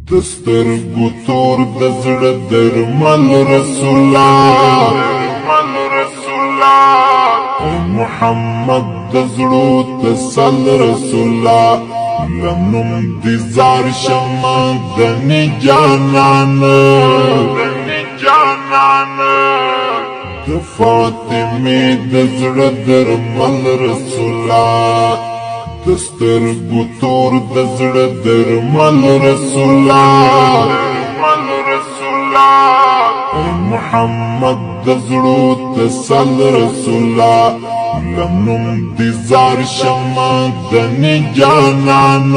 دسترګو تور د زړه درمل رسول الله او محمد د زړو تسل رسول الله لنم دي زار شمع دني جانان د فاطمه د زړه درمل رسول الله دسترګو تور د زړه درمل رسول الله او محمد د زړو تسل رسول الله لنم دي زار شمع دني جانان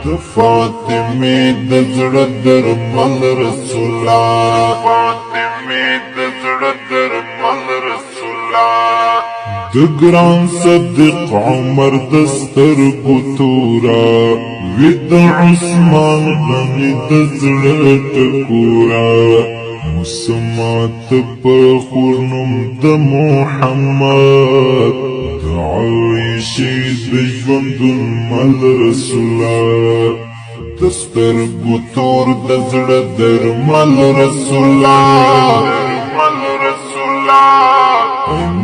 د فاطمه د زړه درمل رسول الله د ګران صدیق عمر دسترګو تورا وید عثمان غنی د زړه ټکورا مسمات پر خورنم د محمد د عایشې د ژوندون مل رسول الله دسترګو تور د زړه درمل رسول الله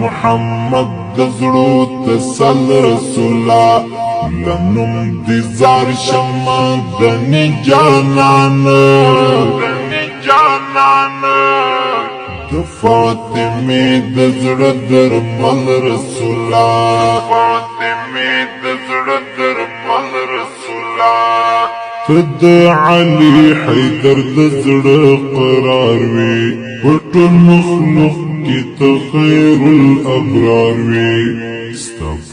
محمد د زړو تسل رسول الله لنم دي زار شمع دني جانان د فاطمه د زړه درمل رسول الله تد علي حيدر د زړه قرار وي پټ مخلوق کی خیر الابرار وی استف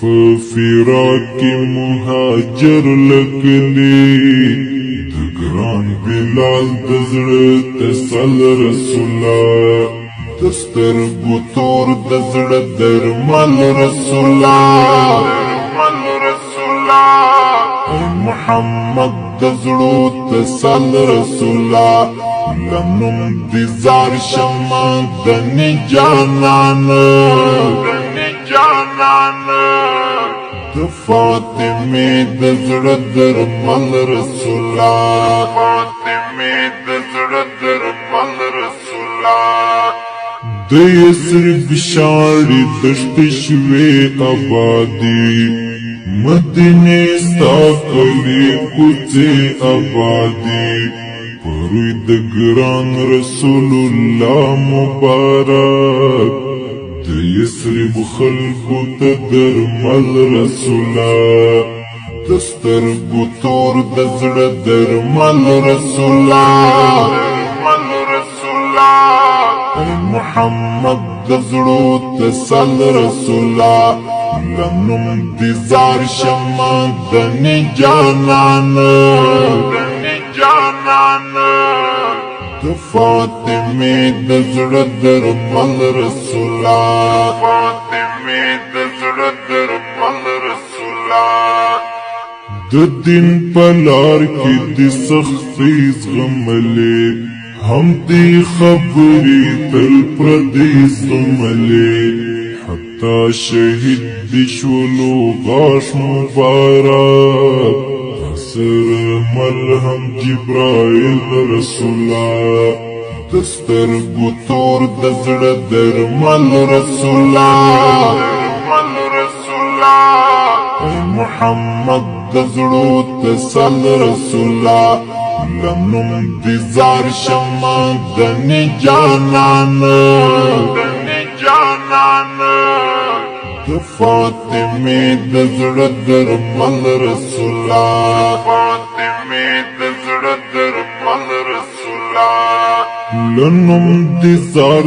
فراق مهاجر لکلی دگران بلال دزړه تسل رسول الله دسترګو تور د زړه درمل رسول الله محمد د زړو تسل رسول الله لنم دي زار شمع دني جانان د فاطمه د زړه درمل رسول الله د یثرب شاړې دشتې شوې آبادي مدینه ستا کلی کوڅې آبادي پروی د ګران رسول الله مبارک د یثرب خلکو ته درمل رسول الله دسترګو تور د زړه درمل رسول الله محمد د زړو تسل رسول الله لنم دي زار شمع دني جانان د فاطمه د زړه درمل رسول الله د دین پلار کې د سختۍ زغملې هم دې خبرې تل پردې زغملې حتی شهید دې شولو غاښ مبارک سر ملهم جبرائیل رسول الله دسترګو تور د زړه درمل رسول الله محمد د زړو تسل رسول الله لنم دي زار شمع دني جانان د فاطمه د زړه درمل رسول الله لنم دي زار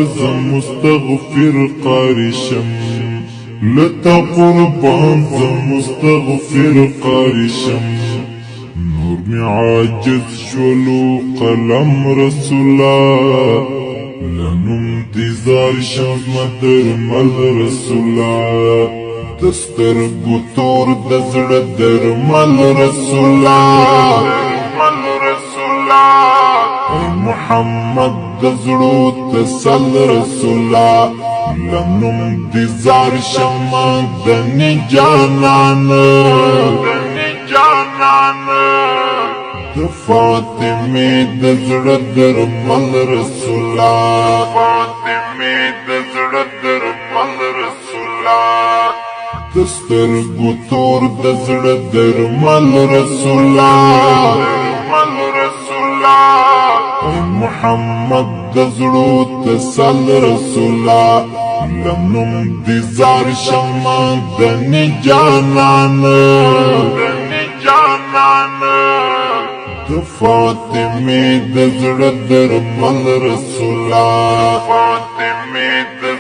مستغفر قاری شم لتا قربان مستغفر قاری شم نور می عاجز شولو قلم رسول الله لنم دي زار شم درمل رسول الله دسترګو تور د زړه درمل رسول الله محمد د زړو تسل رسول الله لنم دي زار شمع دني جانان جانانا د فاطمه د زړه درمل رسولا فاطمه د زړه درمل رسولا دسترګو تور د زړه درمل رسولا درمل رسولا محمد د زړو تسل رسولا لمنم دي زار شما دني جانانا دني جانانا د فاطمه د زړه درمل رسولا فاطمه د